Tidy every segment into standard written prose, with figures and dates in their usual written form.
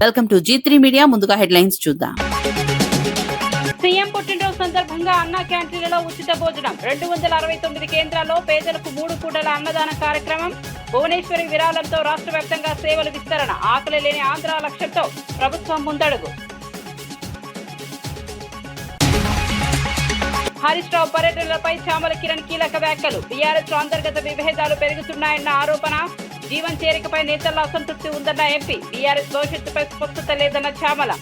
Welcome to G3 media. ముందుగా headlines చూద్దాం. CM పుట్టినరోజు సందర్భంగా అన్నా క్యాంటీన్లలో ఉచిత భోజనం 269 కేంద్రాల్లో పేదలకు 3 పూటల అన్నదాన కార్యక్రమం. భువనేశ్వరి విరాళంతో రాష్ట్ర వ్యాప్తంగా సేవలు విస్తరణ. ఆకలి లేని ఆంధ్ర లక్ష్యంతో ప్రభుత్వం ముందడుగు. హరీష్ రావు పర్యటనలపై చామల కిరణ్ కీలక వ్యాఖ్యలు. బీఆర్ఎస్ లో అంతర్గత విభేదాలు పెరుగుతున్నాయన్న ఆరోపణ. జీవన్ చేరికపై నేతల్లో అసంతృప్తి ఉందన్న ఎంపీ. బీఆర్ఎస్ భవిష్యత్తుపై స్పష్టత లేదన్న చామల.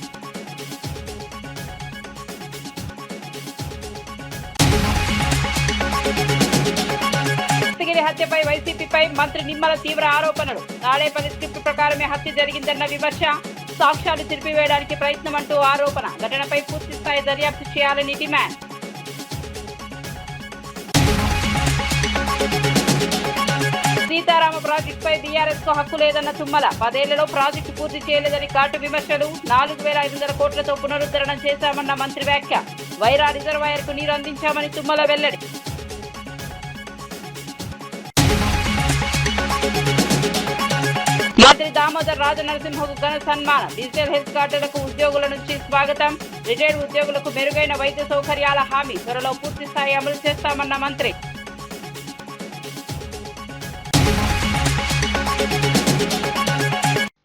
హత్యపై వైసీపీపై మంత్రి నిమ్మల తీవ్ర ఆరోపణలు. తాడేపల్లి స్క్రిప్ట్ ప్రకారమే హత్య జరిగిందన్న విమర్శ. సాక్ష్యాలు తిరిపివేయడానికి ప్రయత్నం అంటూ ఆరోపణ. ఘటనపై పూర్తి స్థాయి దర్యాప్తు చేయాలని డిమాండ్. సీతారామ ప్రాజెక్టుపై బీఆర్ఎస్ కు హక్కు లేదన్న తుమ్మల. 10 ఏళ్లలో ప్రాజెక్టు పూర్తి చేయలేదని ఘాటు విమర్శలు. 4,500 కోట్లతో పునరుద్ధరణ చేశామన్న మంత్రి వ్యాఖ్య. వైరా రిజర్వాయర్ కు నీరు అందించామని తుమ్మల వెల్లడి. మంత్రి దామోదర్ రాజనరసింహకు ఘన సన్మానం. డిజిటల్ హెల్త్ కార్డులకు ఉద్యోగుల నుంచి స్వాగతం. రిటైర్డ్ ఉద్యోగులకు మెరుగైన వైద్య సౌకర్యాల హామీ. త్వరలో పూర్తి స్థాయి అమలు చేస్తామన్న మంత్రి.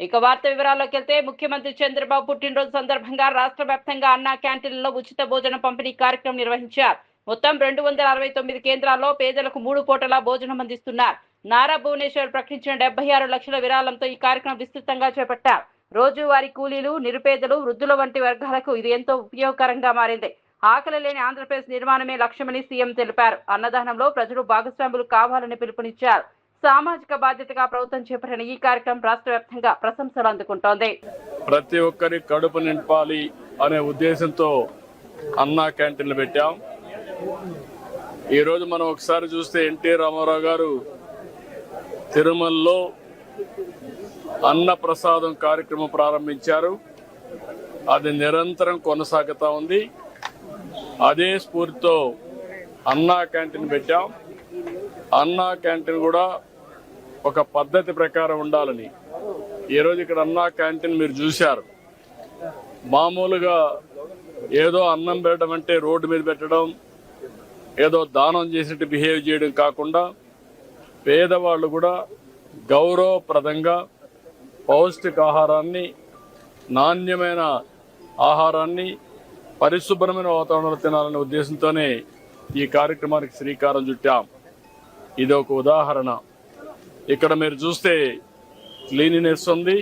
ఇక వార్త వివరాల్లోకి వెళ్తే, ముఖ్యమంత్రి చంద్రబాబు పుట్టినరోజు సందర్భంగా రాష్ట్ర వ్యాప్తంగా అన్నా క్యాంటీన్లలో ఉచిత భోజన పంపిణీ కార్యక్రమం నిర్వహించారు. మొత్తం 269 కేంద్రాల్లో పేదలకు 3 పూటల భోజనం అందిస్తున్నారు. నారా భువనేశ్వర్ ప్రకటించిన 76 లక్షల విరాళంతో ఈ కార్యక్రమం విస్తృతంగా చేపట్టారు. రోజువారీ కూలీలు, నిరుపేదలు, వృద్ధుల వంటి వర్గాలకు ఇది ఎంతో ఉపయోగకరంగా మారింది. ఆకలి లేని ఆంధ్రప్రదేశ్ నిర్మాణమే లక్ష్యమని సీఎం తెలిపారు. అన్నదానంలో ప్రజలు భాగస్వాములు కావాలని పిలుపునిచ్చారు. సామాజిక బాధ్యతగా ప్రభుత్వం చేపట్టిన ఈ కార్యక్రమం రాష్ట్ర వ్యాప్తంగా ప్రశంసలు అందుకుంటోంది. ప్రతి ఒక్కరి కడుపు నింపాలి అనే ఉద్దేశంతో అన్నా క్యాంటీన్లు పెట్టాం. ఈరోజు మనం ఒకసారి చూస్తే ఎన్టీ రామారావు గారు తిరుమలలో అన్న ప్రసాదం కార్యక్రమం ప్రారంభించారు. అది నిరంతరం కొనసాగుతూ ఉంది. అదే స్ఫూర్తితో అన్నా క్యాంటీన్ పెట్టాం. అన్నా క్యాంటీన్ కూడా ఒక పద్ధతి ప్రకారం ఉండాలని ఈరోజు ఇక్కడ అన్నా క్యాంటీన్ మీరు చూశారు. మామూలుగా ఏదో అన్నం పెట్టడం అంటే రోడ్డు మీద పెట్టడం, ఏదో దానం చేసినట్టు బిహేవ్ చేయడం కాకుండా పేదవాళ్ళు కూడా గౌరవప్రదంగా పౌష్టికాహారాన్ని, నాణ్యమైన ఆహారాన్ని పరిశుభ్రమైన వాతావరణంలో తినాలనే ఉద్దేశంతోనే ఈ కార్యక్రమానికి శ్రీకారం చుట్టాం. ఇది ఒక ఉదాహరణ. ఇక్కడ మీరు చూస్తే క్లీనినెస్ ఉంది,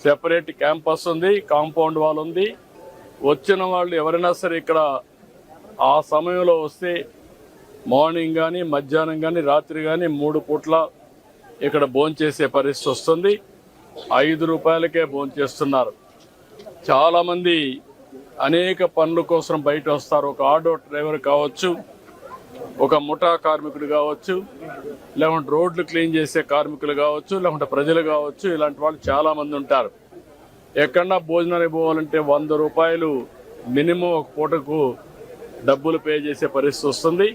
సెపరేట్ క్యాంపస్ ఉంది, కాంపౌండ్ వాల్ ఉంది. వచ్చిన వాళ్ళు ఎవరైనా సరే ఇక్కడ ఆ సమయంలో వస్తే మార్నింగ్ కానీ, మధ్యాహ్నం కానీ, రాత్రి కానీ 3 పూట్ల ఇక్కడ భోంచేసే పరిస్థితి వస్తుంది. 5 రూపాయలకే భోంచేస్తున్నారు. చాలామంది అనేక పనుల కోసం బయట వస్తారు. ఒక ఆటో డ్రైవర్ కావచ్చు, ఒక ముఠా కార్మికుడు కావచ్చు, లేకుంటే రోడ్లు క్లీన్ చేసే కార్మికులు కావచ్చు, లేకుంటే ప్రజలు కావచ్చు. ఇలాంటి వాళ్ళు చాలామంది ఉంటారు. ఎక్కడన్నా భోజనానికి పోవాలంటే 100 రూపాయలు మినిమం ఒక పూటకు డబ్బులు పే చేసే పరిస్థితి వస్తుంది.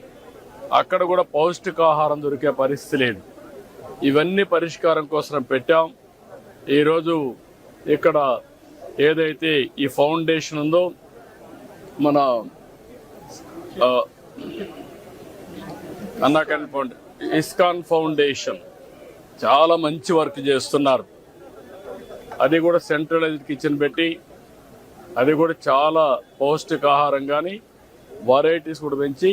అక్కడ కూడా పౌష్టికాహారం దొరికే పరిస్థితి లేదు. ఇవన్నీ పరిష్కారం కోసం పెట్టాం. ఈరోజు ఇక్కడ ఏదైతే ఈ ఫౌండేషన్ ఉందో, మన అన్నా క్యాంటీన్ ఇస్కాన్ ఫౌండేషన్ చాలా మంచి వర్క్ చేస్తున్నారు. అది కూడా సెంట్రలైజ్డ్ కిచెన్ పెట్టి, అది కూడా చాలా పౌష్టికాహారం కానీ వెరైటీస్ కూడా పెంచి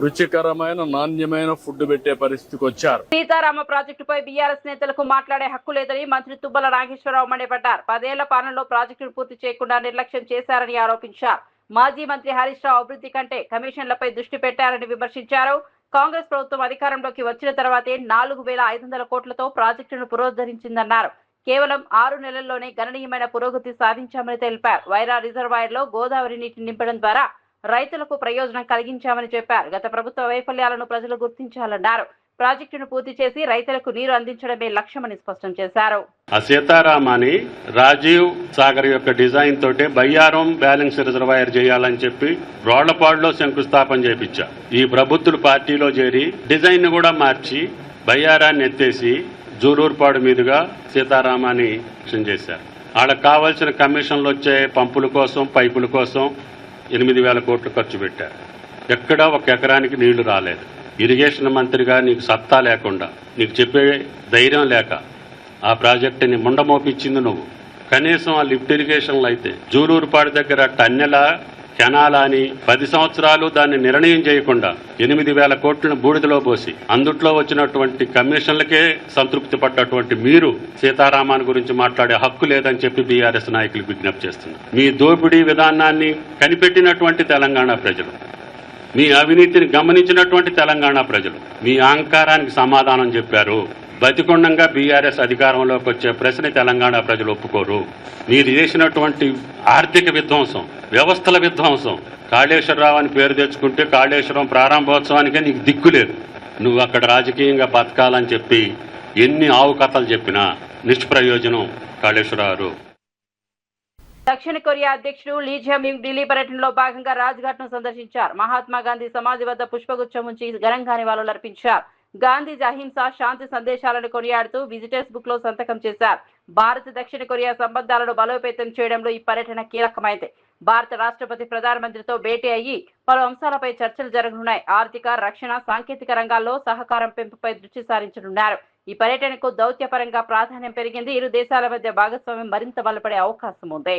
రుచికరమైన, నాణ్యమైన ఫుడ్ పెట్టే పరిస్థితికి వచ్చారు. సీతారామ ప్రాజెక్టుపై బీఆర్ఎస్ నేతలకు మాట్లాడే హక్కు లేదని మంత్రి తుమ్మల నాగేశ్వరరావు మండిపడ్డారు. 10 ఏళ్ల పాలనలో ప్రాజెక్టును పూర్తి చేయకుండా నిర్లక్ష్యం చేశారని ఆరోపించారు. మాజీ మంత్రి హరీష్ రావు అభివృద్ధి కంటే కమిషన్లపై దృష్టి పెట్టారని విమర్శించారు. కాంగ్రెస్ ప్రభుత్వం అధికారంలోకి వచ్చిన తర్వాతే 4,500 కోట్లతో ప్రాజెక్టును పునరుద్ధరించిందన్నారు. కేవలం 6 నెలల్లోనే గణనీయమైన పురోగతి సాధించామని తెలిపారు. వైరా రిజర్వాయర్ లో గోదావరి నీటిని నింపడం ద్వారా రైతులకు ప్రయోజనం కలిగించామని చెప్పారు. గత ప్రభుత్వ వైఫల్యాలను ప్రజలు గుర్తించాలన్నారు. ప్రాజెక్టును పూర్తి చేసి రైతులకు నీరు అందించడమే లక్ష్యమని స్పష్టం చేశారు. ఆ సీతారామాని రాజీవ్ సాగర్ యొక్క డిజైన్ తోటే బయ్యారం బ్యాలెన్స్ రిజర్వాయర్ చేయాలని చెప్పి రోళ్లపాడులో శంకుస్థాపన చేపించా. ఈ ప్రభుత్వ పార్టీలో చేరి డిజైన్ కూడా మార్చి బయ్యారాన్ని ఎత్తేసి జూలూరుపాడు మీదుగా సీతారామాని చేశారు. వాళ్ళకి కావాల్సిన కమిషన్లు వచ్చే పంపుల కోసం పైపుల కోసం 8,000 కోట్లు ఖర్చు పెట్టారు. ఎక్కడా ఒక ఎకరానికి నీళ్లు రాలేదు. ఇరిగేషన్ మంత్రిగా నీకు సత్తా లేకుండా, నీకు చెప్పే ధైర్యం లేక ఆ ప్రాజెక్టుని ముండమోపించింది నువ్వు. కనీసం ఆ లిఫ్ట్ ఇరిగేషన్లు అయితే జూలూరుపాడు దగ్గర టన్నెల కెనాలా అని 10 సంవత్సరాలు దాన్ని నిర్ణయం చేయకుండా 8,000 కోట్లను బూడిదలో పోసి అందుట్లో వచ్చినటువంటి కమిషన్లకే సంతృప్తి పడ్డటువంటి మీరు సీతారామన్ గురించి మాట్లాడే హక్కు లేదని చెప్పి బీఆర్ఎస్ నాయకులకు విజ్ఞప్తి చేస్తున్నారు. మీ దోపిడీ విధానాన్ని కనిపెట్టినటువంటి తెలంగాణ ప్రజలు, మీ అవినీతిని గమనించినటువంటి తెలంగాణ ప్రజలు మీ అహంకారానికి సమాధానం చెప్పారు. బతికొండంగా బీఆర్ఎస్ అధికారంలోకి వచ్చే ప్రశ్న తెలంగాణ ప్రజలు ఒప్పుకోరు. మీరు చేసినటువంటి ఆర్థిక విధ్వంసం, వ్యవస్థల విధ్వంసం, కాళేశ్వరరావు అని పేరు తెచ్చుకుంటే కాళేశ్వరం ప్రారంభోత్సవానికే నీకు దిక్కులేదు. నువ్వు అక్కడ రాజకీయంగా బతకాలని చెప్పి ఎన్ని ఆవు కథలు చెప్పినా నిష్ప్రయోజనం కాళేశ్వరరావు. దక్షిణ కొరియా అధ్యక్షుడు లీ జే-మ్యూంగ్ ఢిల్లీ పర్యటనలో భాగంగా రాజ్ఘాట్ ను సందర్శించారు. మహాత్మా గాంధీ సమాధి వద్ద పుష్పగుచ్చం ఉంచి ఘనంగా నివాళులర్పించారు. గాంధీజీ అహింస, శాంతి సందేశాలను కొనియాడుతూ విజిటర్స్ బుక్ లో సంతకం చేశారు. భారత్ దక్షిణ కొరియా సంబంధాలను బలోపేతం చేయడంలో ఈ పర్యటన కీలకమైంది. భారత రాష్ట్రపతి ప్రధానమంత్రితో భేటీ అయ్యి పలు అంశాలపై చర్చలు జరగనున్నాయి. ఆర్థిక, రక్షణ, సాంకేతిక రంగాల్లో సహకారం పెంపుపై దృష్టి సారించనున్నారు. ఈ పర్యటనకు దౌత్యపరంగా ప్రాధాన్యం పెరిగింది. ఇరు దేశాల మధ్య భాగస్వామ్యం మరింత బలపడే అవకాశం ఉంది.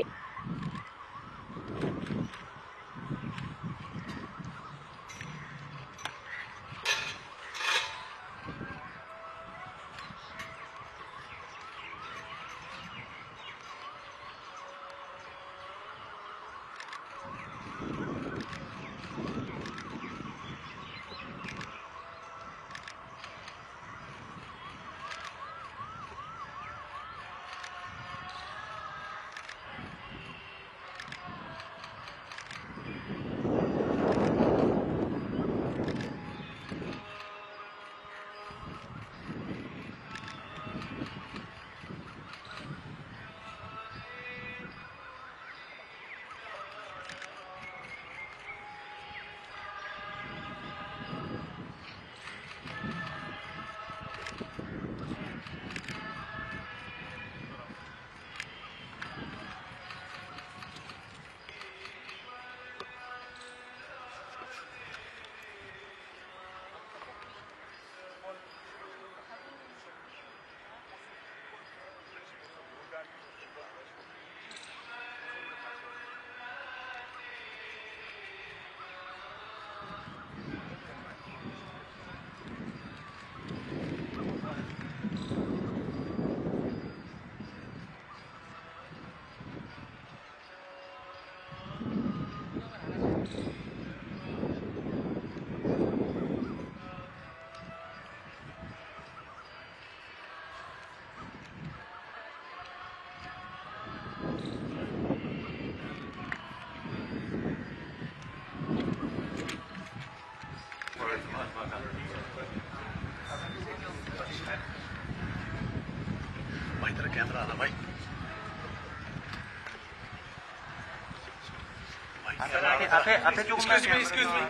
Excuse me.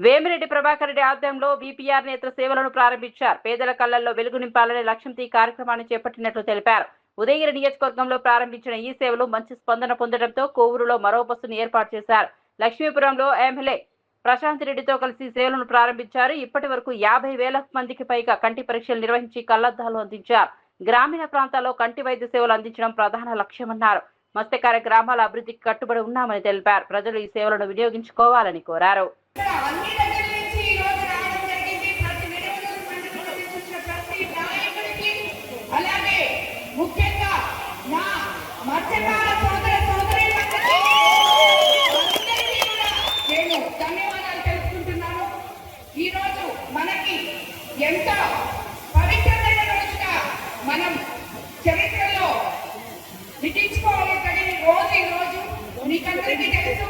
వేమిరెడ్డి ప్రభాకర్ రెడ్డి ఆధ్వర్యంలో బీపీఆర్ నేత్ర సేవలను ప్రారంభించారు. పేదల కళ్లల్లో వెలుగు నింపాలనే లక్ష్యంతో ఈ కార్యక్రమాన్ని చేపట్టినట్లు తెలిపారు. ఉదయగిరి నియోజకవర్గంలో ప్రారంభించిన ఈ సేవలు మంచి స్పందన పొందడంతో కోవూరులో మరో బస్సును ఏర్పాటు చేశారు. లక్ష్మీపురంలో ఎమ్మెల్యే ప్రశాంత్ రెడ్డితో కలిసి సేవలను ప్రారంభించారు. ఇప్పటి వరకు 50,000 మందికి పైగా కంటి పరీక్షలు నిర్వహించి కళ్లద్దాలు అందించారు. గ్రామీణ ప్రాంతాల్లో కంటి వైద్య సేవలు అందించడం ప్రధాన లక్ష్యమన్నారు. మత్స్యకార గ్రామాల అభివృద్ధికి కట్టుబడి ఉన్నామని తెలిపారు. ప్రజలు ఈ సేవలను వినియోగించుకోవాలని కోరారు. ఎంత పవిత్రమైన రోజుగా మనం చరిత్రలో లిఖించుకోవాలి తగిన రోజు ఈ రోజు. మీకందరికీ తెలుసు,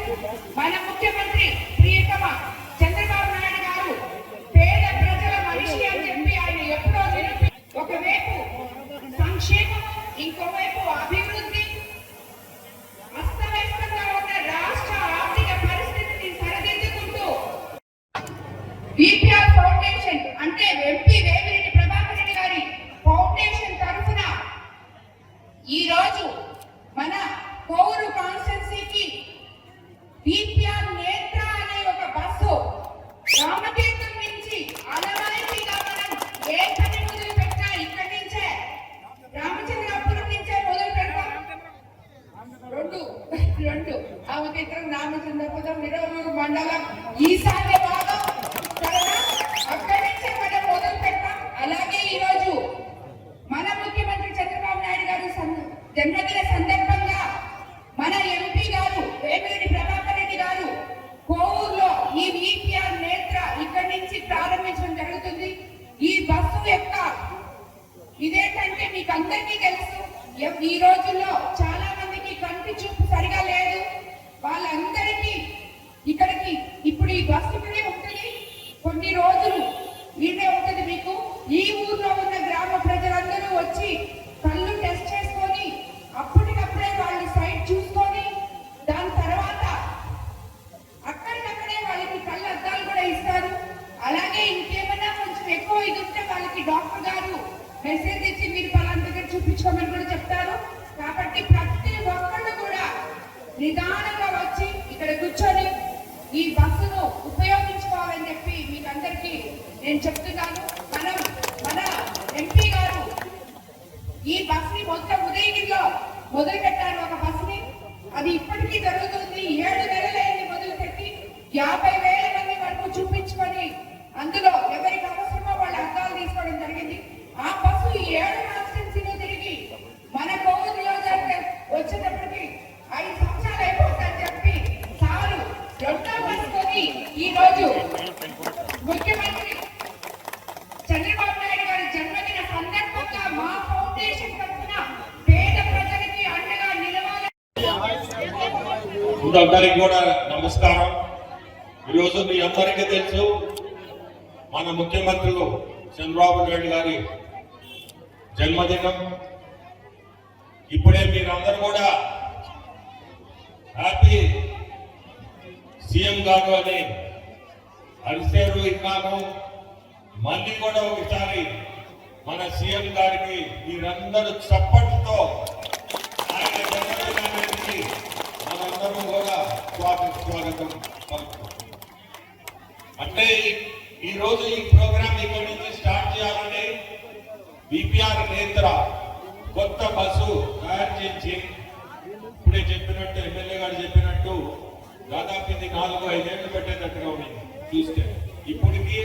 మన ముఖ్యమంత్రి ప్రియతమ చంద్రబాబు నాయుడు గారు పేద ప్రజల మనిషి అని చెప్పి ఆయన ఎప్పుడో నిరూపి ఒకవైపు సంక్షేమం, ఇంకోవైపు అభివృద్ధి. అస్తవ్యస్తంగా ఉన్న రాష్ట్ర ఆర్థిక పరిస్థితిని సరిదిద్దుకుంటూ విపిఆర్ ఫౌండేషన్ అంటే ఎంపీ వేమిరెడ్డి ప్రభాకర్ రెడ్డి గారి ఫౌండేషన్ తరఫున ఈ రోజు మన కోవూరు కాన్స్టిట్యున్సీకి విపిఆర్ నేత్ర అనే ఒక బస్సు రామతీర్థం నుంచి అలవాయితీగా మనం ఏ పని మొదలు పెట్టినా ఇక్కడి నుంచే రామచంద్రాపురం నుంచే మొదలు పెడతాం. రెండు రామతీర్థం, రామచంద్రపురం, నిడవూరు మండలం ఈశాన్య భాగం అక్కడి నుంచే మనం మొదలు పెడతాం. అలాగే ఈ రోజు మన ముఖ్యమంత్రి చంద్రబాబు నాయుడు గారు జన్మదిన సందర్భంగా మన ఎంపీ గారు వేమిరెడ్డి ప్రభాకర్ రెడ్డి గారు కోవూరులో ఈ విపిఆర్ నేత్ర ఇక్కడి నుంచి ప్రారంభించడం జరుగుతుంది. ఈ బస్సు యొక్క ఇదేంటంటే మీకు అందరికీ తెలుసు, ఈ రోజుల్లో చాలా మందికి కంటి చూపు సరిగా లేదు. వాళ్ళందరికీ ఇక్కడికి ఇప్పుడు ఈ బస్సు ఇక్కడే ఉంటుంది, కొన్ని రోజులు ఇదే ఉంటుంది. మీకు ఈ ఊర్లో ఉన్న గ్రామ ప్రజలందరూ వచ్చి కళ్ళు టెస్ట్ చేసుకొని అప్పటికప్పుడే వాళ్ళు సైట్ చూసుకొని దాని తర్వాత అక్కడికక్కడే వాళ్ళకి కళ్ళు అద్దాలు కూడా ఇస్తారు. అలాగే ఇంకేమైనా కొంచెం ఎక్కువ ఇది ఉంటే వాళ్ళకి డాక్టర్ గారు మెసేజ్ ఇచ్చి మీరు పలానా దగ్గర చూపించుకోమని కూడా చెప్తారు. కాబట్టి ప్రతి ఒక్కళ్ళు కూడా నిదానంగా వచ్చి ఇక్కడ కూర్చొని ఈ బస్సును ఉపయోగించుకోవాలని చెప్పి మీకు అందరికీ నేను చెప్తున్నాను. మన ఎంపీ గారు ఈ బస్ని మొత్తం ఉదయగిరిలో మొదలు పెట్టారు ఒక బస్ని. అది ఇప్పటికీ జరుగుతుంది. 7 నెలలైంది మొదలుపెట్టి 50,000 మంది వరకు చూపించుకొని అందులో ఎవరికి అవసరమో వాళ్ళ అర్థాలు తీసుకోవడం జరిగింది. ఆ బస్సు 7 కాన్స్టిట్యున్సీలో తిరిగి మన కోవూరు నియోజకవర్గం వచ్చేటప్పటికి 5 సంవత్సరాలు అయిపోతుందని చెప్పి సారు రెండో బస్సుకొని ఈ రోజు ముఖ్యమంత్రి చంద్రబాబు నాయుడు గారి జన్మదిన సందర్భంగా మా ఫౌండేషన్ తరఫున పేద ప్రజలకి అండగా నిలవాలి. అందరికీ కూడా నమస్కారం. ఈరోజు మీ అందరికీ తెలుసు, మన ముఖ్యమంత్రులు చంద్రబాబు నాయుడు గారి జన్మదినం. ఇప్పుడే మీరందరూ కూడా హ్యాపీ సీఎం గారు అని అరిసేరు విన్నాను. మళ్ళీ కూడా ఒకసారి మన సీఎం గారికి మీరందరూ చప్పట్లతో ఆయన జన్మదినానికి మనందరం కూడా స్వాగతం పలుకుతాం. అంటే ఈ రోజు ఈ ప్రోగ్రామ్ ఇక్కడి నుంచి స్టార్ట్ చేయాలని విపిఆర్ నేత్ర కొత్త బస్సు తయారు చేసి ఇప్పుడే చెప్పినట్టు ఎమ్మెల్యే గారు చెప్పినట్టు దాదాపు ఇది 4-5 ఏళ్ళు పెట్టేటట్టుగా ఉంది చూస్తే. ఇప్పటికి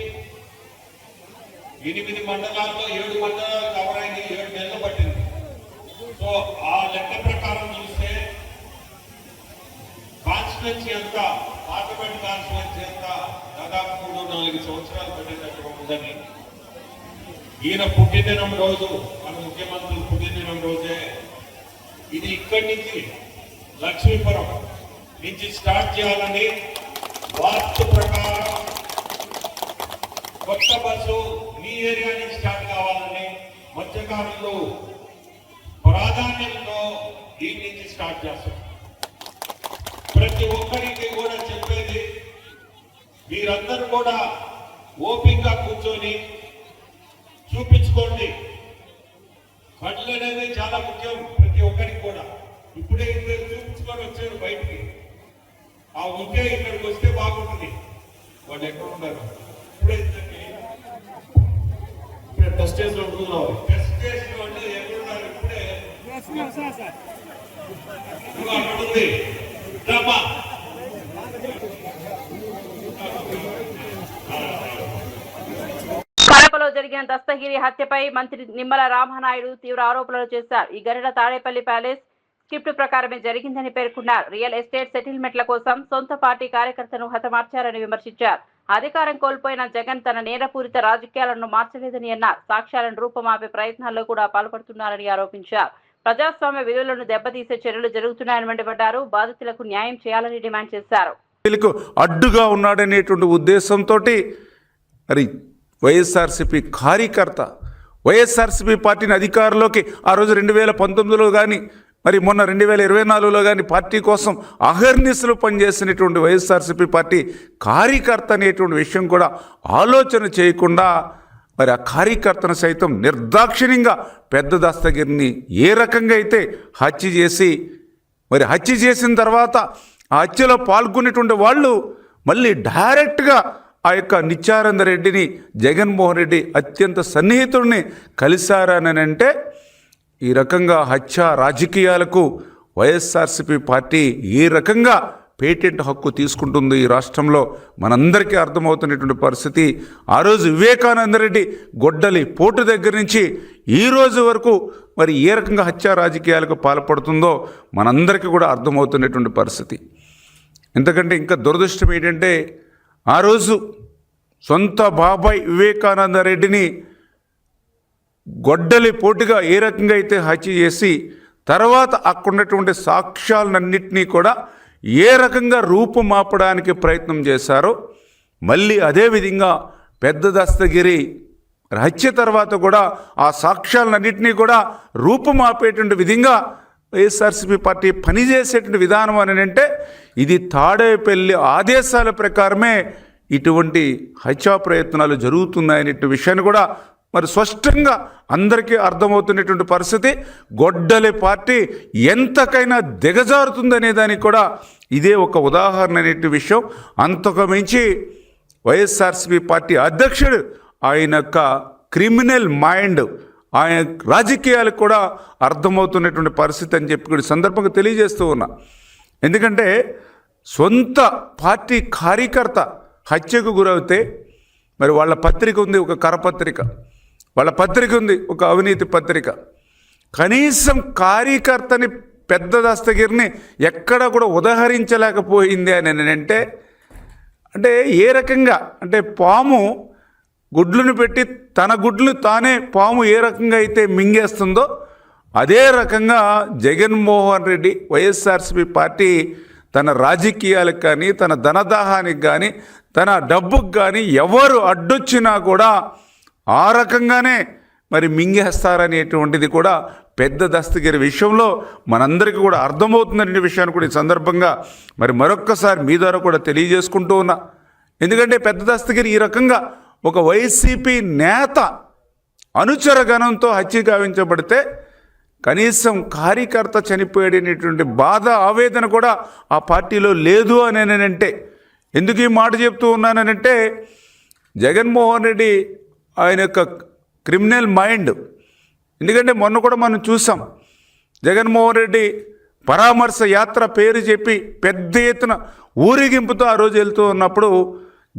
8 మండలాల్లో 7 మండలాలు కవర్ అయింది, 7 నెలలు పట్టింది. సో ఆ లెక్క ప్రకారం చూస్తే కాన్స్టిట్యున్సీ అంతా, పార్లమెంట్ కాన్స్టిట్యున్సీ అంతా దాదాపు 3-4 సంవత్సరాలు పట్టేటట్టుగా ఉందని. ఈయన పుట్టినదినం రోజు, మన ముఖ్యమంత్రి పుట్టినదినం రోజే ఇది ఇక్కడి నుంచి లక్ష్మీపురం నుంచి స్టార్ట్ చేయాలని వాస్తు ప్రకారం కొత్త బస్సు మీ ఏరియా నుంచి స్టార్ట్ కావాలని మత్స్యకారులు ప్రాధాన్యంతో దీని నుంచి స్టార్ట్ చేస్తాం. ప్రతి ఒక్కరికి కూడా చెప్పేది, మీరందరూ కూడా ఓపికగా కూర్చొని చూపించుకోండి. కళ్ళు అనేది చాలా ముఖ్యం ప్రతి ఒక్కరికి కూడా. ఇప్పుడే ఇద్దరు చూపించుకొని వచ్చారు బయటికి, ఆ ఉంటే ఇక్కడికి వస్తే బాగుంటుంది. వాళ్ళు ఎక్కడ ఉన్నారు? ఇప్పుడే టెస్ట్ చేసిన టెస్ట్ చేసిన వాళ్ళు ఎక్కడున్నారు? ఇప్పుడే ఇదిగో అక్కడ ఉంది రమ్మా. కడపలో జరిగిన దస్తగిరి హత్యపై మంత్రి నిమ్మల రామనాయుడు తీవ్ర ఆరోపణలు చేశారు. ఈ ఘటన తాడేపల్లి ప్యాలెస్ స్క్రిప్ట్ ప్రకారమే జరిగిందని పేర్కొన్నారు. రియల్ ఎస్టేట్ సెటిల్మెంట్ల కోసం సొంత పార్టీ కార్యకర్తను హతమార్చారని విమర్శించారు. అధికారం కోల్పోయిన జగన్ తన నేరపూరిత రాజకీయాలను మార్చలేదని అన్నారు. సాక్ష్యాలను రూపమాపే ప్రయత్నాల్లో కూడా పాల్పడుతున్నారని ఆరోపించారు. ప్రజాస్వామ్య విలువలను దెబ్బతీసే చర్యలు జరుగుతున్నాయని మండిపడ్డారు. బాధితులకు న్యాయం చేయాలని డిమాండ్ చేశారు. అడ్డుగా ఉన్నాడనేటువంటి ఉద్దేశంతో మరి వైఎస్ఆర్సీపీ కార్యకర్త వైఎస్ఆర్సీపీ పార్టీని అధికారంలోకి ఆ రోజు 2019లో కానీ మరి మొన్న 2024లో కానీ పార్టీ కోసం అహర్నిశలు పనిచేసినటువంటి వైఎస్ఆర్సీపీ పార్టీ కార్యకర్త అనేటువంటి విషయం కూడా ఆలోచన చేయకుండా మరి ఆ కార్యకర్తను సైతం నిర్దాక్షిణ్యంగా పెద్ద దస్తగిరిని ఏ రకంగా అయితే హత్య చేసి మరి హత్య చేసిన తర్వాత ఆ హత్యలో పాల్గొనేటువంటి వాళ్ళు మళ్ళీ డైరెక్ట్గా ఆ యొక్క నిత్యానంద రెడ్డిని జగన్మోహన్ రెడ్డి అత్యంత సన్నిహితుడిని కలిశారని అంటే ఈ రకంగా హత్య రాజకీయాలకు వైఎస్ఆర్సీపీ పార్టీ ఏ రకంగా పేటెంట్ హక్కు తీసుకుంటుంది ఈ రాష్ట్రంలో మనందరికీ అర్థమవుతున్నటువంటి పరిస్థితి. ఆ రోజు వివేకానంద రెడ్డి గొడ్డలి పోటు దగ్గర నుంచి ఈ రోజు వరకు మరి ఏ రకంగా హత్య రాజకీయాలకు పాల్పడుతుందో మనందరికీ కూడా అర్థమవుతున్నటువంటి పరిస్థితి. ఎందుకంటే ఇంకా దురదృష్టం ఏంటంటే ఆ రోజు సొంత బాబాయ్ వివేకానంద రెడ్డిని గొడ్డలి పోటుగా ఏ రకంగా అయితే హత్య చేసి తర్వాత అక్కడున్నటువంటి సాక్ష్యాలన్నింటినీ కూడా ఏ రకంగా రూపుమాపడానికి ప్రయత్నం చేశారో మళ్ళీ అదేవిధంగా పెద్ద దస్తగిరి హత్య తర్వాత కూడా ఆ సాక్ష్యాలన్నింటినీ కూడా రూపుమాపేటువంటి విధంగా వైఎస్ఆర్సీపీ పార్టీ పనిచేసేటువంటి విధానం అని అంటే ఇది తాడేపల్లి ఆదేశాల ప్రకారమే ఇటువంటి హత్యా ప్రయత్నాలు జరుగుతున్నాయనే విషయాన్ని కూడా మరి స్పష్టంగా అందరికీ అర్థమవుతున్నటువంటి పరిస్థితి. గొడ్డలి పార్టీ ఎంతకైనా దిగజారుతుందనే దానికి కూడా ఇదే ఒక ఉదాహరణ అనే విషయం. అంతకు మించి వైఎస్ఆర్సీపీ పార్టీ అధ్యక్షుడు ఆయన యొక్క క్రిమినల్ మైండ్ ఆయన రాజకీయాలకు కూడా అర్థమవుతున్నటువంటి పరిస్థితి అని చెప్పి కూడా సందర్భంగా తెలియజేస్తూ ఉన్నా. ఎందుకంటే సొంత పార్టీ కార్యకర్త హత్యకు గురవుతే మరి వాళ్ళ పత్రిక ఉంది, ఒక కరపత్రిక, వాళ్ళ పత్రిక ఉంది, ఒక అవినీతి పత్రిక. కనీసం కార్యకర్తని పెద్ద దస్తగిరిని ఎక్కడ కూడా ఉదహరించలేకపోయింది అని అంటే ఏ రకంగా అంటే పాము గుడ్లను పెట్టి తన గుడ్లు తానే పాము ఏ రకంగా అయితే మింగేస్తుందో అదే రకంగా జగన్మోహన్ రెడ్డి వైఎస్ఆర్సీపీ పార్టీ తన రాజకీయాలకు కానీ తన ధనదాహానికి కానీ తన డబ్బుకు కానీ ఎవరు అడ్డొచ్చినా కూడా ఆ రకంగానే మరి మింగేస్తారనేటువంటిది కూడా పెద్ద దస్తగిరి విషయంలో మనందరికీ కూడా అర్థమవుతుందనే విషయాన్ని కూడా ఈ సందర్భంగా మరి మరొక్కసారి మీ ద్వారా కూడా తెలియజేసుకుంటూ ఉన్నా. ఎందుకంటే పెద్ద దస్తగిరి ఈ రకంగా ఒక వైసీపీ నేత అనుచరగణంతో హత్య గావించబడితే కనీసం కార్యకర్త చనిపోయాడనేటువంటి బాధ ఆవేదన కూడా ఆ పార్టీలో లేదు అని అంటే ఎందుకు ఈ మాట చెప్తూ ఉన్నానంటే జగన్మోహన్ రెడ్డి ఆయన యొక్క క్రిమినల్ మైండ్. ఎందుకంటే మొన్న కూడా మనం చూసాం జగన్మోహన్ రెడ్డి పరామర్శ యాత్ర పేరు చెప్పి పెద్ద ఎత్తున ఊరేగింపుతో ఆ రోజు వెళ్తూ ఉన్నప్పుడు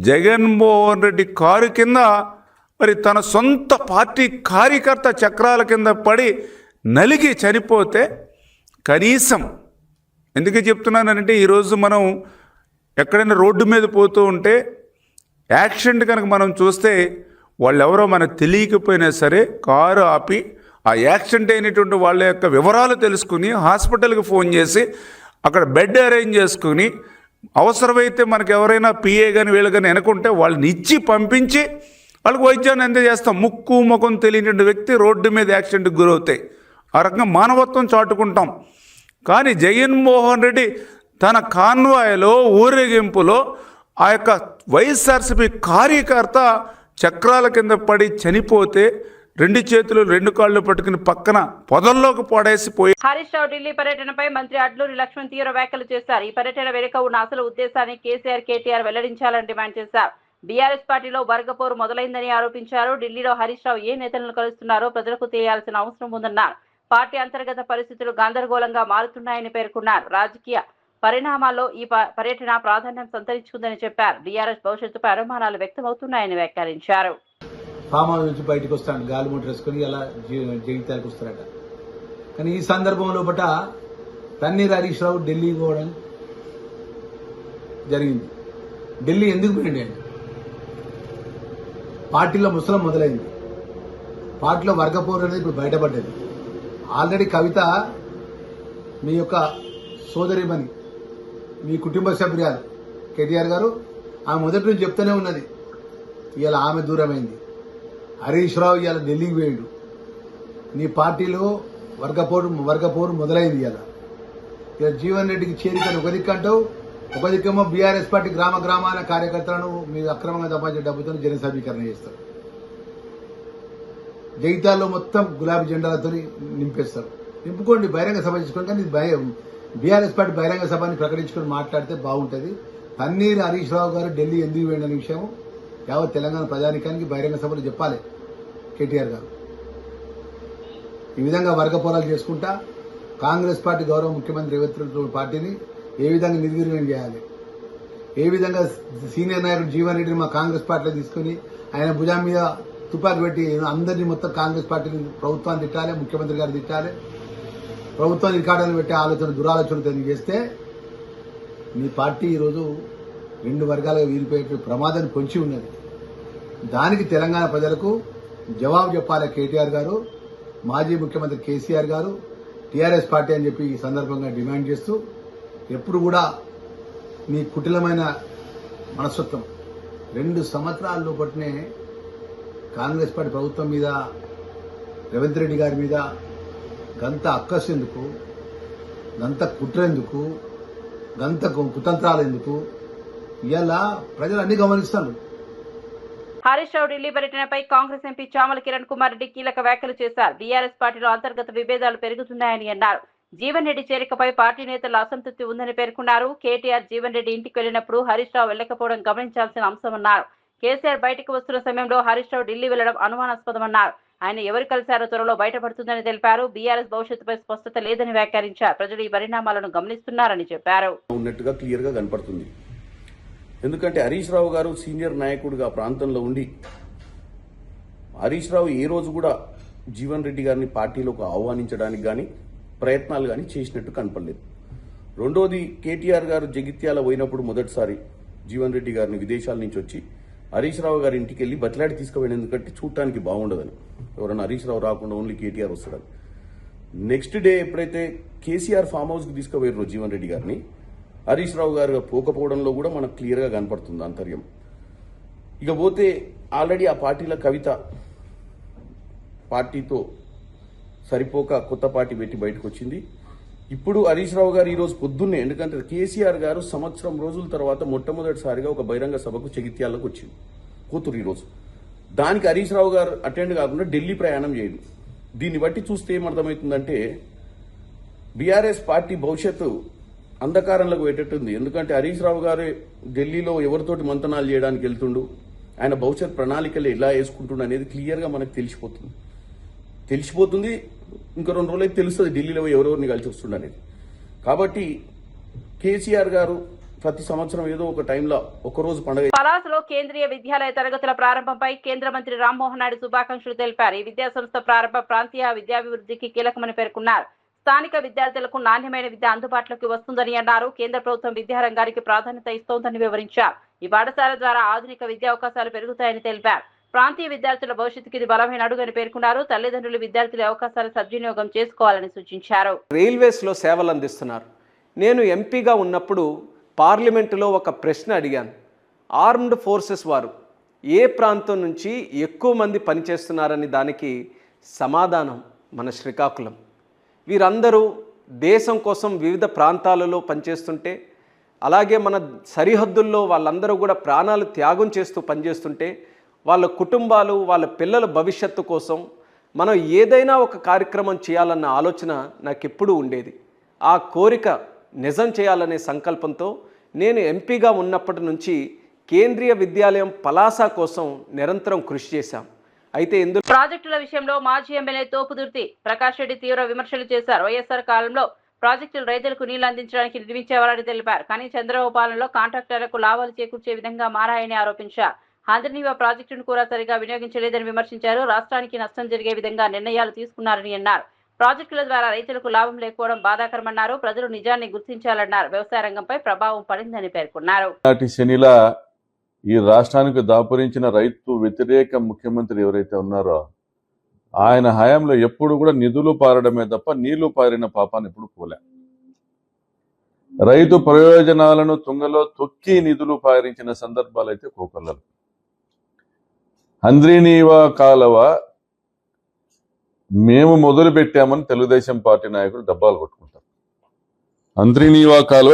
జగన్మోహన్ రెడ్డి కారు కింద మరి తన సొంత పార్టీ కార్యకర్త చక్రాల కింద పడి నలిగి చనిపోతే కనీసం ఎందుకు చెప్తున్నానంటే ఈరోజు మనం ఎక్కడైనా రోడ్డు మీద పోతూ ఉంటే యాక్సిడెంట్ కనుక మనం చూస్తే వాళ్ళు ఎవరో మనకు తెలియకపోయినా సరే కారు ఆపి ఆ యాక్సిడెంట్ అయినటువంటి వాళ్ళ యొక్క వివరాలు తెలుసుకుని హాస్పిటల్కి ఫోన్ చేసి అక్కడ బెడ్ అరేంజ్ చేసుకుని అవసరమైతే మనకు ఎవరైనా పిఏ కానీ వీళ్ళు కానీ వెనుకుంటే వాళ్ళని ఇచ్చి పంపించి వాళ్ళకి వైద్యాన్ని అందజేస్తాం. ముక్కు ముఖం తెలియని వ్యక్తి రోడ్డు మీద యాక్సిడెంట్కి గురవుతాయి. ఆ రకంగా మానవత్వం చాటుకుంటాం. కానీ జగన్మోహన్ రెడ్డి తన కాన్వాయ్లో ఊరేగింపులో ఆ యొక్క వైఎస్ఆర్సీపీ కార్యకర్త చక్రాల కింద పడి చనిపోతే 2 చేతులు 2 కాళ్ళు పట్టుకుని పక్కన పొదల్లోకి పడేసిపోయి. హరీష్ రావు ఢిల్లీ పర్యటనపై మంత్రి అడ్లూరి లక్ష్మణ్ తీవ్ర వ్యాఖ్యలు చేశారు. ఈ పర్యటన వెనుక ఉన్న అసలు ఉద్దేశాన్ని కేసీఆర్ వెల్లడించాలని డిమాండ్ చేశారు. బీఆర్ఎస్ పార్టీలో వర్గపోరు మొదలైందని ఆరోపించారు. ఢిల్లీలో హరీష్ రావు ఏ నేతలను కలుస్తున్నారో ప్రజలకు తెలియాల్సిన అవసరం ఉందన్నారు. పార్టీ అంతర్గత పరిస్థితులు గందరగోళంగా మారుతున్నాయని పేర్కొన్నారు. రాజకీయ పరిణామాల్లో ఈ పర్యటన ప్రాధాన్యం సంతరించుకుందని చెప్పారు. బీఆర్ఎస్ భవిష్యత్తుపై అనుమానాలు వ్యక్తమవుతున్నాయని వ్యాఖ్యానించారు. ఫామ్ హౌస్ నుంచి బయటకు వస్తాడు, గాలి మోటార్ వేసుకుని అలా జగిత్యాలకు వస్తారట. కానీ ఈ సందర్భంలో బట తన్నీర్ హరీష్ రావు ఢిల్లీ పోవడం జరిగింది. ఢిల్లీ ఎందుకు పోయింది అంటే పార్టీలో ముసలం మొదలైంది. పార్టీలో వర్గపోరు అనేది ఇప్పుడు బయటపడ్డది. ఆల్రెడీ కవిత మీ యొక్క సోదరిమణి, మీ కుటుంబ సభ్యురాలు కేటీఆర్ గారు ఆమె మొదటి నుంచి చెప్తూనే ఉన్నది. ఇవాళ ఆమె దూరమైంది. హరీష్ రావు ఇవాళ ఢిల్లీకి పోయిండు. నీ పార్టీలో వర్గపోరు మొదలైంది. ఇవాళ జీవన్ రెడ్డికి చేరికని ఒక దిక్కు అంటావు, ఒక దిక్కేమో బీఆర్ఎస్ పార్టీ గ్రామాల కార్యకర్తలను మీరు అక్రమంగా సంపాదించే డబ్బుతో జన సమీకరణ చేస్తారు. జగిత్యాల్లో మొత్తం గులాబీ జెండాలతో నింపేస్తారు. నింపుకోండి, బహిరంగ సభ చేసుకోండి. కానీ బీఆర్ఎస్ పార్టీ బహిరంగ సభని ప్రకటించుకొని మాట్లాడితే బాగుంటుంది. తన్నీర్ హరీష్ రావు గారు ఢిల్లీ ఎందుకు పోయిందనే విషయం యావత్ తెలంగాణ ప్రజానికానికి బహిరంగ సభలు చెప్పాలి కేటీఆర్ గారు. ఈ విధంగా వర్గ పోరాలు చేసుకుంటా కాంగ్రెస్ పార్టీ గౌరవ ముఖ్యమంత్రి రేవంత్ రెడ్డి పార్టీని ఏ విధంగా నిర్వీర్యం చేయాలి, ఏ విధంగా సీనియర్ నాయకుడు జీవన్ రెడ్డిని మా కాంగ్రెస్ పార్టీలో తీసుకుని ఆయన భుజం మీద తుపాకి పెట్టి అందరినీ మొత్తం కాంగ్రెస్ పార్టీని ప్రభుత్వాన్ని తిట్టాలి, ముఖ్యమంత్రి గారు తిట్టాలి, ప్రభుత్వాన్ని రికార్డులు పెట్టే దురాలోచనతో చేస్తే మీ పార్టీ ఈరోజు 2 వర్గాలుగా వీరిపోయే ప్రమాదాన్ని పొంచి ఉన్నది. దానికి తెలంగాణ ప్రజలకు జవాబు చెప్పాలి కేటీఆర్ గారు, మాజీ ముఖ్యమంత్రి కేసీఆర్ గారు, టీఆర్ఎస్ పార్టీ అని చెప్పి ఈ సందర్భంగా డిమాండ్ చేస్తూ, ఎప్పుడు కూడా మీ కుటిలమైన మనస్తత్వం 2 సంవత్సరాల లోపట్నే కాంగ్రెస్ పార్టీ ప్రభుత్వం మీద, రేవంత్ రెడ్డి గారి మీద గంత అక్కసు ఎందుకు, గంత కుట్రెందుకు, గంత కుతంత్రాలు ఎందుకు? ఇవాళ ప్రజలు అన్ని గమనిస్తారు. హరీష్ రావు ఢిల్లీ పర్యటనపై కాంగ్రెస్ ఎంపీ చామల కిరణ్ కుమార్ రెడ్డి కీలక వ్యాఖ్యలు చేశారు. బీఆర్ఎస్ పార్టీలో అంతర్గత విభేదాలు పెరుగుతున్నాయని అన్నారు. జీవన్ రెడ్డి చేరికపై పార్టీ నేతల అసంతృప్తి ఉందని పేర్కొన్నారు. కేటీఆర్ జీవన్ రెడ్డి ఇంటికి వెళ్లినప్పుడు హరీష్ రావు వెళ్లకపోవడం గమనించాల్సిన అంశమన్నారు. కేసీఆర్ బయటకు వస్తున్న సమయంలో హరీష్ రావు ఢిల్లీ వెళ్లడం అనుమానాస్పదమన్నారు. ఆయన ఎవరు కలిశారో త్వరలో బయటపడుతుందని తెలిపారు. బీఆర్ఎస్ భవిష్యత్తుపై స్పష్టత లేదని వ్యాఖ్యానించారు. ప్రజలు ఈ పరిణామాలను గమనిస్తున్నారని చెప్పారు. ఉన్నట్టుగా క్లియర్ గా కనపడుతుంది. ఎందుకంటే హరీష్ రావు గారు సీనియర్ నాయకుడిగా ప్రాంతంలో ఉండి, హరీష్ రావు ఏ రోజు కూడా జీవన్ రెడ్డి గారిని పార్టీలోకి ఆహ్వానించడానికి కానీ ప్రయత్నాలు కానీ చేసినట్టు కనపడలేదు. రెండోది, కేటీఆర్ గారు జగిత్యాల పోయినప్పుడు మొదటిసారి జీవన్ రెడ్డి గారిని విదేశాల నుంచి వచ్చి హరీష్ రావు గారి ఇంటికి వెళ్ళి బతిలాడి తీసుకుపోయిన, ఎందుకంటే చూడటానికి బాగుండదని, ఎవరైనా హరీష్ రావు రాకుండా ఓన్లీ కేటీఆర్ వస్తాడని. నెక్స్ట్ డే ఎప్పుడైతే కేసీఆర్ ఫామ్ హౌస్కి తీసుకుపోయారో జీవన్ రెడ్డి గారిని, హరీష్ రావు గారు పోకపోవడంలో కూడా మనకు క్లియర్గా కనపడుతుంది ఆంతర్యం. ఇక పోతే ఆల్రెడీ ఆ పార్టీల కవిత పార్టీతో సరిపోక కొత్త పార్టీ పెట్టి బయటకు వచ్చింది. ఇప్పుడు హరీష్ రావు గారు ఈరోజు పొద్దున్నే, ఎందుకంటే కేసీఆర్ గారు సంవత్సరం రోజుల తర్వాత మొట్టమొదటిసారిగా ఒక బహిరంగ సభకు జగిత్యాలకు వచ్చింది కూతురు ఈరోజు. దానికి హరీష్ రావు గారు అటెండ్ కాకుండా ఢిల్లీ ప్రయాణం చేయండి. దీన్ని బట్టి చూస్తే ఏమర్థమవుతుందంటే బీఆర్ఎస్ పార్టీ భవిష్యత్తు అంధకారంలోకి పెట్టేట్టుంది. ఎందుకంటే హరీష్ రావు గారు ఢిల్లీలో ఎవరితోటి మంతనాలు చేయడానికి వెళ్తుండు, ఆయన భవిష్యత్ ప్రణాళికలు ఎలా వేసుకుంటుండు అనేది క్లియర్గా మనకు తెలిసిపోతుంది. ఇంకా 2 రోజులైతే తెలుస్తుంది ఢిల్లీలో ఎవరెవరిని కలిసి వస్తుండ అనేది. కాబట్టి కేసీఆర్ గారు ప్రతి సంవత్సరం ఏదో ఒక టైంలో ఒకరోజు పండుగ. పలాసలో కేంద్రీయ విద్యాలయ తరగతుల ప్రారంభంపై కేంద్ర మంత్రి రామ్మోహన్ నాయుడు శుభాకాంక్షలు తెలిపారు. ఈ విద్యాసంస్థ ప్రారంభం ప్రాంతీయ విద్యాభివృద్ధికి కీలకమని పేర్కొన్నారు. స్థానిక విద్యార్థులకు నాణ్యమైన విద్య అందుబాటులోకి వస్తుందని అన్నారు. కేంద్ర ప్రభుత్వం విద్యారంగానికి ప్రాధాన్యత ఇస్తోందని వివరించారు. ఈ పాఠశాల ద్వారా ఆధునిక విద్యా అవకాశాలు పెరుగుతాయని తెలిపారు. ప్రాంతీయ విద్యార్థుల భవిష్యత్తుకి ఇది బలమైన అడుగని పేర్కొన్నారు. తల్లిదండ్రులు విద్యార్థుల అవకాశాలు సద్వినియోగం చేసుకోవాలని సూచించారు. రైల్వేస్లో సేవలు అందిస్తున్నారు. నేను ఎంపీగా ఉన్నప్పుడు పార్లమెంటులో ఒక ప్రశ్న అడిగాను. ఆర్మ్డ్ ఫోర్సెస్ వారు ఏ ప్రాంతం నుంచి ఎక్కువ మంది పనిచేస్తున్నారని దానికి సమాధానం మన శ్రీకాకుళం. వీరందరూ దేశం కోసం వివిధ ప్రాంతాలలో పనిచేస్తుంటే, అలాగే మన సరిహద్దుల్లో వాళ్ళందరూ కూడా ప్రాణాలు త్యాగం చేస్తూ పనిచేస్తుంటే, వాళ్ళ కుటుంబాలు వాళ్ళ పిల్లల భవిష్యత్తు కోసం మనం ఏదైనా ఒక కార్యక్రమం చేయాలన్న ఆలోచన నాకు ఎప్పుడూ ఉండేది. ఆ కోరిక నిజం చేయాలనే సంకల్పంతో నేను ఎంపీగా ఉన్నప్పటి నుంచి కేంద్రీయ విద్యాలయం పలాస కోసం నిరంతరం కృషి చేశాం. అయితే ఇందులో ప్రాజెక్టుల విషయంలో మాజీ ఎమ్మెల్యే తోపుదుర్తి ప్రకాష్ రెడ్డి తీవ్ర విమర్శలు చేశారు. వైఎస్ఆర్ కాలంలో ప్రాజెక్టులు రైతులకు నీళ్లు అందించడానికి నిర్మించేవారని తెలిపారు. కానీ చంద్రబాబు పాలనలో కాంట్రాక్టర్లకు లాభాలు చేకూర్చే విధంగా మారాయని ఆరోపించారు. హంద్రీనీవా ప్రాజెక్టును కూడా సరిగా వినియోగించలేదని విమర్శించారు. రాష్ట్రానికి నష్టం జరిగే విధంగా నిర్ణయాలు తీసుకున్నారని అన్నారు. ప్రాజెక్టుల ద్వారా రైతులకు లాభం లేకపోవడం బాధాకరమన్నారు. ప్రజలు నిజాన్ని గుర్తించాలన్నారు. వ్యవసాయ రంగంపై ప్రభావం పడిందని పేర్కొన్నారు. శనిలా ఈ రాష్ట్రానికి దాపురించిన రైతు వ్యతిరేక ముఖ్యమంత్రి ఎవరైతే ఉన్నారో ఆయన హయాంలో ఎప్పుడు కూడా నిధులు పారడమే తప్ప నీళ్లు పారిన పాపాన్ని ఎప్పుడు పోలే. రైతు ప్రయోజనాలను తుంగలో తొక్కి నిధులు పారించిన సందర్భాలు అయితే కోకొల్లలు. హంద్రీనీవా కాలువ మేము మొదలు పెట్టామని తెలుగుదేశం పార్టీ నాయకులు డబ్బాలు కొట్టుకుంటారు. హంద్రీనీవా కాలువ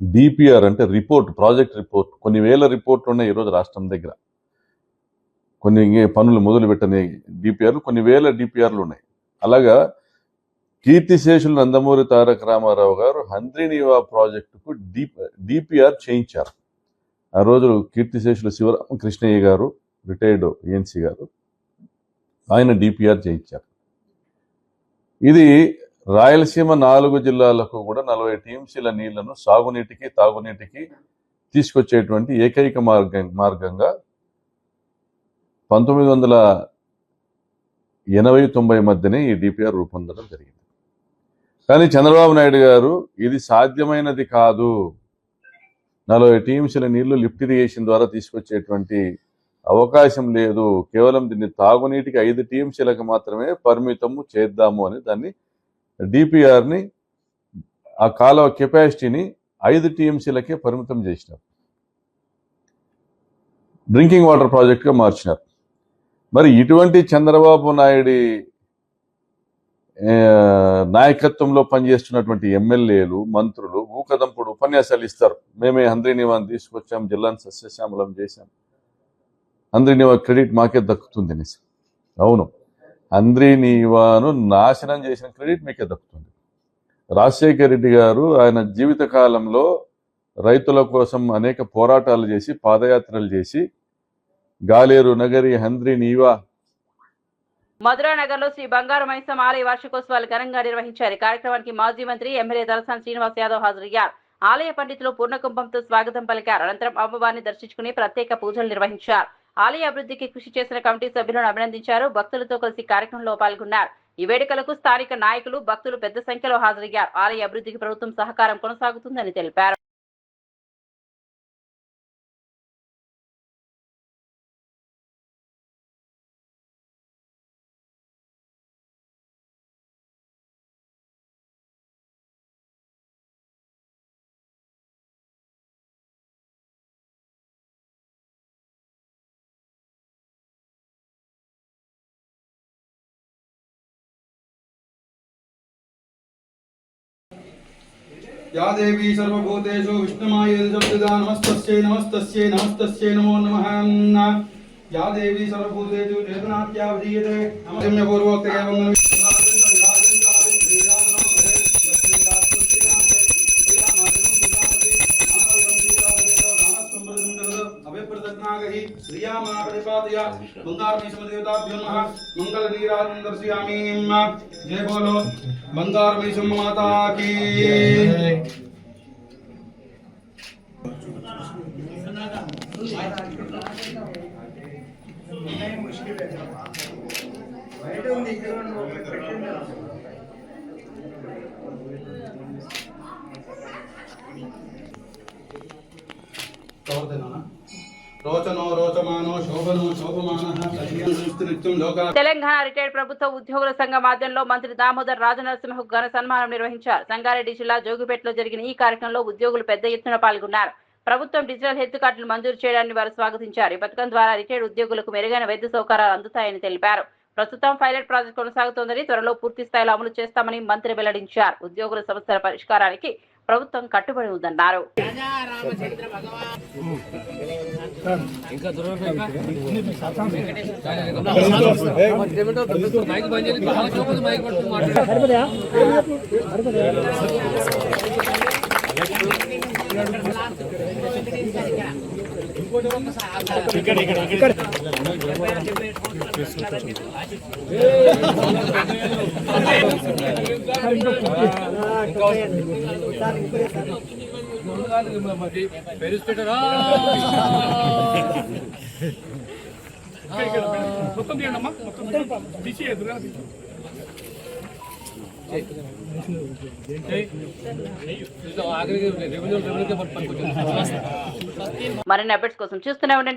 డిపిఆర్ అంటే రిపోర్ట్, ప్రాజెక్ట్ రిపోర్ట్, కొన్ని వేల రిపోర్ట్లు ఉన్నాయి ఈరోజు రాష్ట్రం దగ్గర. కొన్ని పనులు మొదలు పెట్టని డిపిఆర్లు, కొన్ని వేల డిపిఆర్లు ఉన్నాయి. అలాగా కీర్తిశేషులు నందమూరి తారక రామారావు గారు హంద్రీనీవా ప్రాజెక్టుకు డిపిఆర్ చేయించారు. ఆ రోజు కీర్తిశేషులు శివరామకృష్ణయ్య గారు, రిటైర్డ్ ఏఎన్సీ గారు, ఆయన డిపిఆర్ చేయించారు. ఇది రాయలసీమ 4 జిల్లాలకు కూడా 40 టీఎంసీల నీళ్లను సాగునీటికి తాగునీటికి తీసుకొచ్చేటువంటి ఏకైక మార్గంగా 1980-90 మధ్యనే ఈ డిపిఆర్ రూపొందడం జరిగింది. కానీ చంద్రబాబు నాయుడు గారు ఇది సాధ్యమైనది కాదు, 40 టీఎంసీల నీళ్లు లిఫ్ట్ ఇరిగేషన్ ద్వారా తీసుకొచ్చేటువంటి అవకాశం లేదు, కేవలం దీన్ని తాగునీటికి 5 టీఎంసీలకు మాత్రమే పరిమితము చేద్దాము అని దాన్ని డిపిఆర్ని, ఆ కాలువ కెపాసిటీని 5 టీఎంసీలకే పరిమితం చేసినారు. డ్రింకింగ్ వాటర్ ప్రాజెక్టుగా మార్చినారు. మరి ఇటువంటి చంద్రబాబు నాయుడి నాయకత్వంలో పనిచేస్తున్నటువంటి ఎమ్మెల్యేలు, మంత్రులు ఊకదంపుడు ఉపన్యాసాలు ఇస్తారు. మేమే హంద్రీనీవాని తీసుకొచ్చాం, జిల్లాను సస్యశ్యామలం చేశాం, హంద్రీనీవా క్రెడిట్ మాకే దక్కుతుంది అనేసి. అవును, హంద్రీనీవాను నాశనం చేసిన క్రెడిట్ మీకే దక్కుతుంది. రాజశేఖర్ రెడ్డి గారు ఆయన జీవిత కాలంలో రైతుల కోసం అనేక పోరాటాలు చేసి, పాదయాత్రలు చేసి, గాలేరు నగరి హంద్రీనీవా. మధురా నగర్ లో శ్రీ బంగారు మైసమ్మ ఆలయ వార్షికోత్సవాలు ఘనంగా నిర్వహించారు. కార్యక్రమానికి మాజీ మంత్రి ఎమ్మెల్యే దళసాని శ్రీనివాస్ యాదవ్ హాజరయ్యారు. ఆలయ పండితులు పూర్ణకుంభంతో స్వాగతం పలికారు. అనంతరం అమ్మవారిని దర్శించుకుని ప్రత్యేక పూజలు నిర్వహించారు. ఆలయ అభివృద్ధికి కృషి చేసిన కమిటీ సభ్యులను అభినందించారు. భక్తులతో కలిసి కార్యక్రమంలో పాల్గొన్నారు. ఈ వేడుకలకు స్థానిక నాయకులు, భక్తులు పెద్ద సంఖ్యలో హాజరయ్యారు. ఆలయ అభివృద్ధికి ప్రభుత్వం సహకారం కొనసాగుతుందని తెలిపారు. या देवी सर्वभूतेषु विष्णुमायेदशब्ददा नमस्तस्यै नमस्तस्यै नमस्तस्यै नमो नमः। या देवी सर्वभूतेषु चेतनात्यावधीयते नमः पूर्वोक्त एवं मंगल नीराजन दर्शयामि। जय बोलो बंगार मैसम्म माता की। తెలంగాణ రిటైర్డ్ ప్రభుత్వ ఉద్యోగుల సంఘం ఆధ్వర్యంలో మంత్రి దామోదర్ రాజనరసింహకు ఘన సన్మానం నిర్వహించారు. సంగారెడ్డి జిల్లా జోగిపేటలో జరిగిన ఈ కార్యక్రమంలో ఉద్యోగులు పెద్ద ఎత్తున పాల్గొన్నారు. ప్రభుత్వం డిజిటల్ హెల్త్ కార్డులు మంజూరు చేయడాన్ని వారు స్వాగతించారు. ఈ పథకం ద్వారా రిటైర్డ్ ఉద్యోగులకు మెరుగైన వైద్య సౌకర్యాలు అందుతాయని తెలిపారు. ప్రస్తుతం పైలట్ ప్రాజెక్టు కొనసాగుతోందని, త్వరలో పూర్తి స్థాయిలో అమలు చేస్తామని మంత్రి వెల్లడించారు. ఉద్యోగుల సమస్యల పరిష్కారానికి ప్రభుత్వం కట్టుబడి ఉందన్నారు. మరిన్ని అప్డేట్స్ కోసం చూస్తూనే ఉండండి